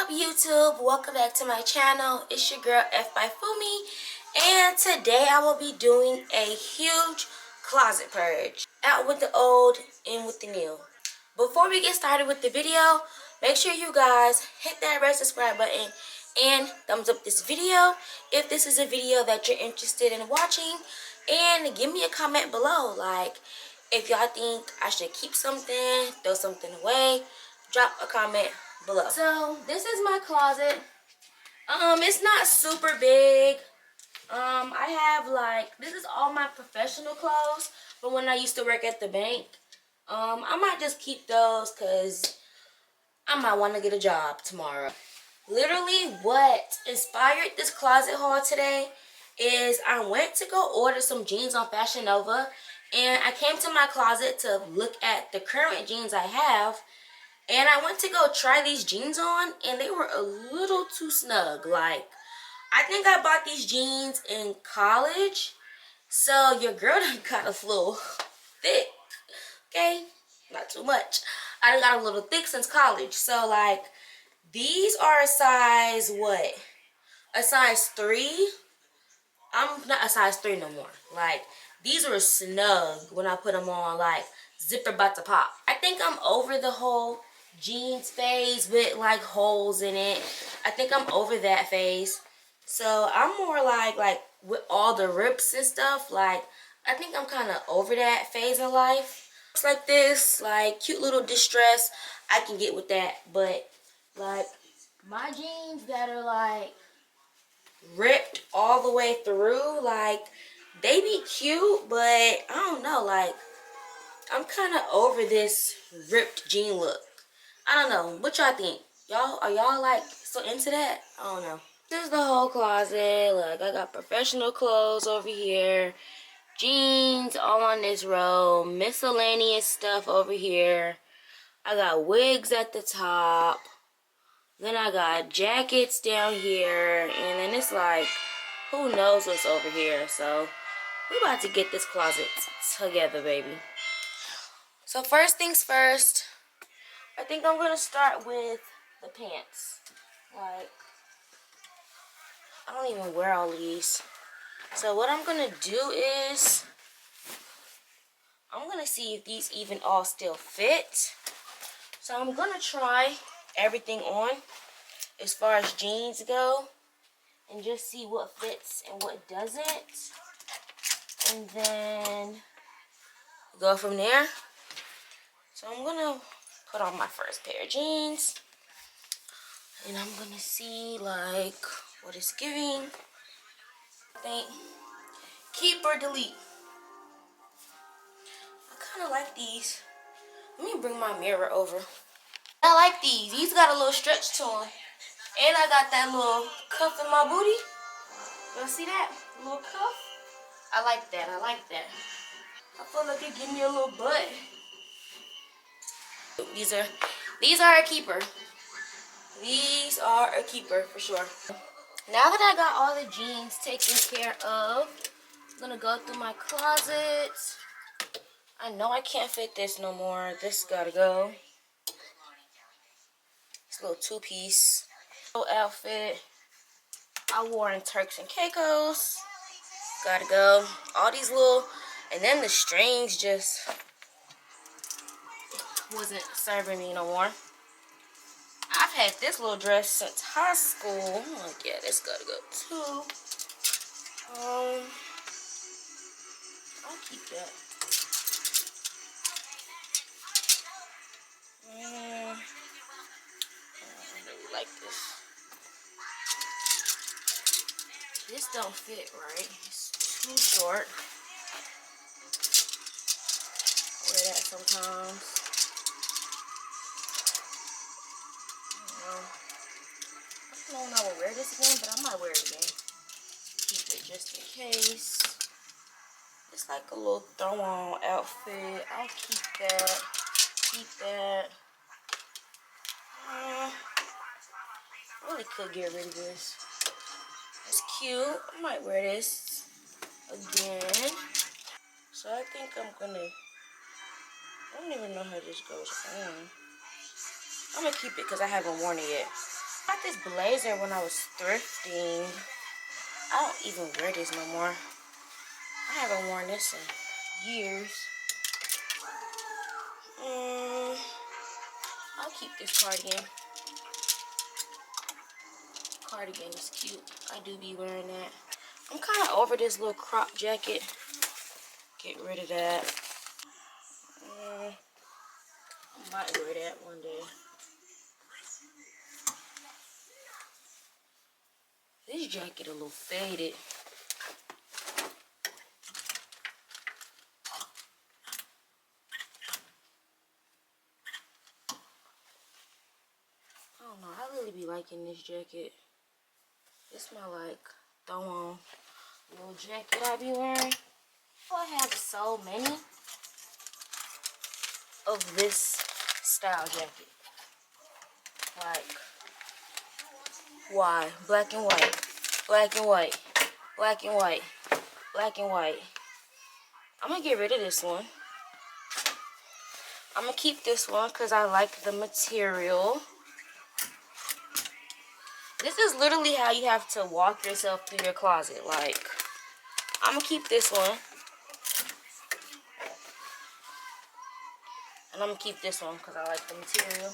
up, YouTube? Welcome back to my channel. It's your girl F by Fumi, and today I will be doing a huge closet purge. Out with the old, in with the new. Before we get started with the video, make sure you guys hit that red subscribe button and thumbs up this video if this is a video that you're interested in watching, and give me a comment below, like if y'all think I should keep something, throw something away. Drop a comment below. So this is my closet. It's not super big. I have this is all my professional clothes from when I used to work at the bank. I might just keep those because I might want to get a job tomorrow. Literally what inspired this closet haul today is I went to go order some jeans on Fashion Nova, and I came to my closet to look at the current jeans I have. And I went to go try these jeans on, and they were a little too snug. Like, I think I bought these jeans in college, so your girl done got a little thick, okay? Not too much. I done got a little thick since college. So, like, these are a size, what? A size 3? I'm not a size 3 no more. Like, these were snug when I put them on, like, zipper about to pop. I think I'm over the whole jeans phase with like holes in it. I think I'm over that phase. So I'm more like with all the rips and stuff, like I think I'm kind of over that phase of life. It's like this, like cute little distress, I can get with that. But like my jeans that are like ripped all the way through, like they be cute, but I don't know, like I'm kind of over this ripped jean look. I don't know. What y'all think? Are y'all like so into that? I don't know. This is the whole closet. Look, I got professional clothes over here. Jeans all on this row. Miscellaneous stuff over here. I got wigs at the top. Then I got jackets down here. And then it's like, who knows what's over here. So, we about to get this closet together, baby. So first things first, I think I'm gonna start with the pants. Like, I don't even wear all these. So what I'm gonna do is, I'm gonna see if these even all still fit. So I'm gonna try everything on as far as jeans go, and just see what fits and what doesn't. And then go from there. So I'm gonna put on my first pair of jeans, and I'm gonna see like what it's giving. I think keep or delete. I kind of like these. Let me bring my mirror over. I like these. These got a little stretch to them, and I got that little cuff in my booty. Y'all see that little cuff? I like that. I like that. I feel like it give me a little butt. These are a keeper. These are a keeper for sure. Now that I got all the jeans taken care of, I'm gonna go through my closet. I know I can't fit this no more. This gotta go. This little two-piece outfit I wore in Turks and Caicos. Gotta go. All these little, and then the strings just wasn't serving me no more. I've had this little dress since high school. I'm like, yeah, this gotta go too. I'll keep that. I don't really like this. This don't fit right. It's too short. I wear that sometimes. I don't know when I will wear this again, but I might wear it again. Keep it just in case. It's like a little throw-on outfit. I'll keep that. Keep that. I really could get rid of this. It's cute. I might wear this again. So I think I'm gonna, I don't even know how this goes on. I'm gonna keep it because I haven't worn it yet. I got this blazer when I was thrifting. I don't even wear this no more. I haven't worn this in years. I'll keep this cardigan. Cardigan is cute. I do be wearing that. I'm kind of over this little crop jacket. Get rid of that. I might wear that one day. This jacket a little faded. I don't know. I really be liking this jacket. It's my like throw on little jacket I be wearing. I have so many of this style jacket. Like, why? Black and white. Black and white. Black and white. Black and white. I'm gonna get rid of this one. I'm gonna keep this one because I like the material. This is literally how you have to walk yourself through your closet. Like, I'm gonna keep this one. And I'm gonna keep this one because I like the material.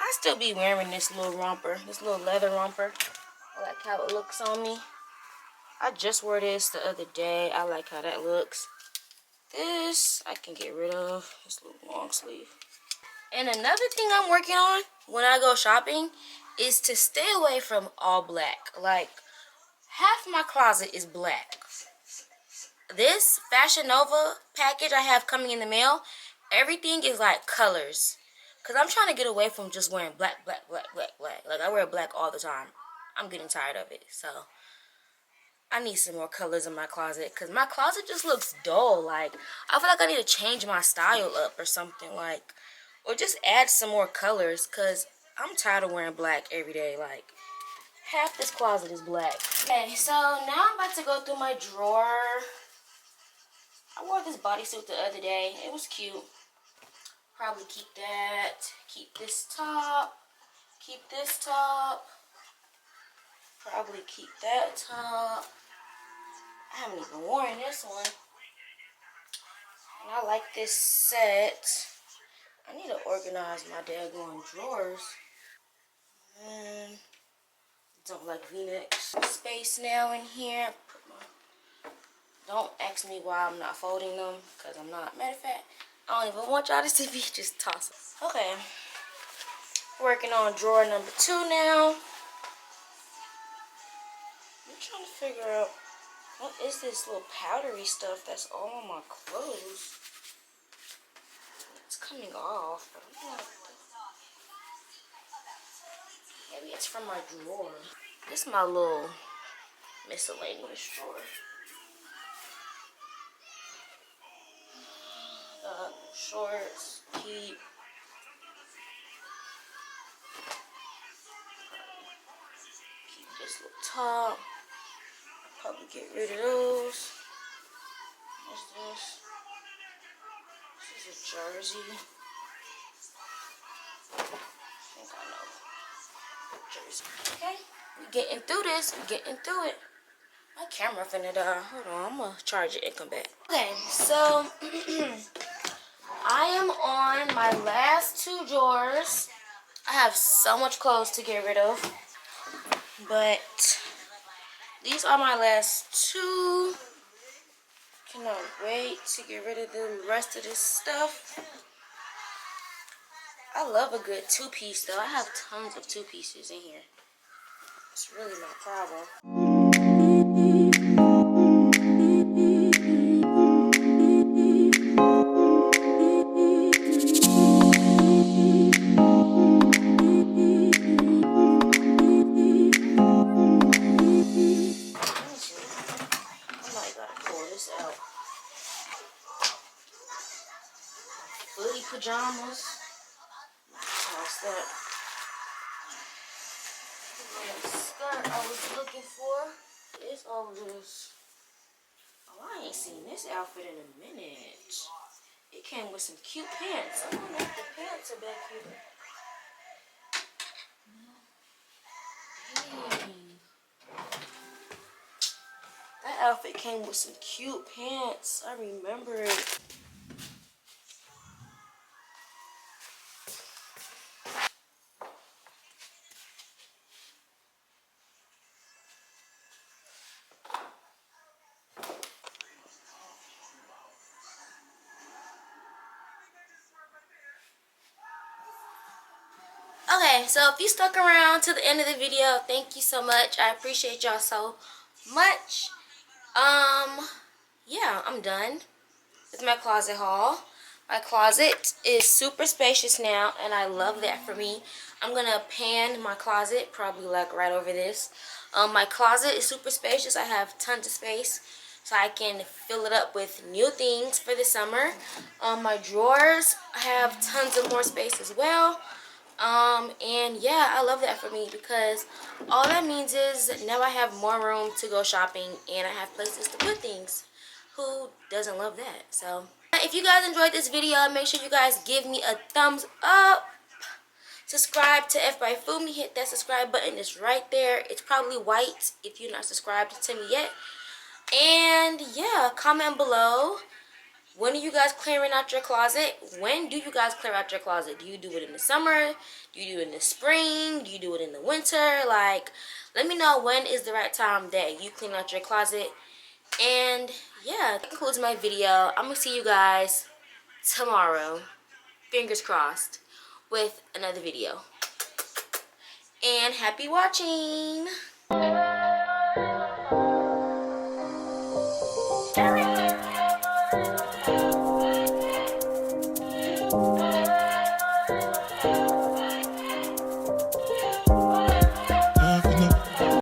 I still be wearing this little romper, this little leather romper. I like how it looks on me. I just wore this the other day. I like how that looks. This I can get rid of. This little long sleeve. And another thing I'm working on when I go shopping is to stay away from all black. Like, half my closet is black. This Fashion Nova package I have coming in the mail, everything is like colors. Because I'm trying to get away from just wearing black, black, black, black, black. Like, I wear black all the time. I'm getting tired of it. So, I need some more colors in my closet. Because my closet just looks dull. Like, I feel like I need to change my style up or something. Like, or just add some more colors. Because I'm tired of wearing black every day. Like, half this closet is black. Okay, so now I'm about to go through my drawer. I wore this bodysuit the other day. It was cute. Probably keep that. Keep this top. Keep this top. Probably keep that top. I haven't even worn this one. And I like this set. I need to organize my daggone drawers. Don't like V-necks. Space now in here. Don't ask me why I'm not folding them, because I'm not. Matter of fact, I don't even want y'all to see me just toss them. Okay. Working on drawer number 2 now. I'm trying to figure out what is this little powdery stuff that's all on my clothes. It's coming off, but I'm not. Maybe it's from my drawer. This is my little miscellaneous drawer. Shorts, keep this little top. Probably get rid of those. What's this? This is a jersey. I think I know. Jersey. Okay, we getting through this. We getting through it. My camera finna die. Hold on, I'm gonna charge it and come back. Okay, so I am on my last 2 drawers. I have so much clothes to get rid of, but these are my last 2. Cannot wait to get rid of the rest of this stuff. I love a good 2-piece though. I have tons of 2-pieces in here. It's really my problem. Hoodie pajamas. What's that? The skirt I was looking for is over this. Oh, I ain't seen this outfit in a minute. It came with some cute pants. I don't know if the pants are back here. outfit came with some cute pants. I remember it. Okay, so if you stuck around to the end of the video, thank you so much. I appreciate y'all so much. Yeah, I'm done with my closet haul. My closet is super spacious now, and I love that for me. I'm gonna pan my closet, probably like right over this. My closet is super spacious. I have tons of space, so I can fill it up with new things for the summer. My drawers have tons of more space as well. And yeah, I love that for me because all that means is now I have more room to go shopping and I have places to put things. Who doesn't love that? So if you guys enjoyed this video, make sure you guys give me a thumbs up. Subscribe to F by Fumi. Hit that subscribe button. It's right there. It's probably white if you're not subscribed to me yet. And yeah, comment below. When are you guys clearing out your closet? When do you guys clear out your closet? Do you do it in the summer? Do you do it in the spring? Do you do it in the winter? Like, let me know when is the right time that you clean out your closet. And yeah, that concludes my video. I'm going to see you guys tomorrow, fingers crossed, with another video. And happy watching!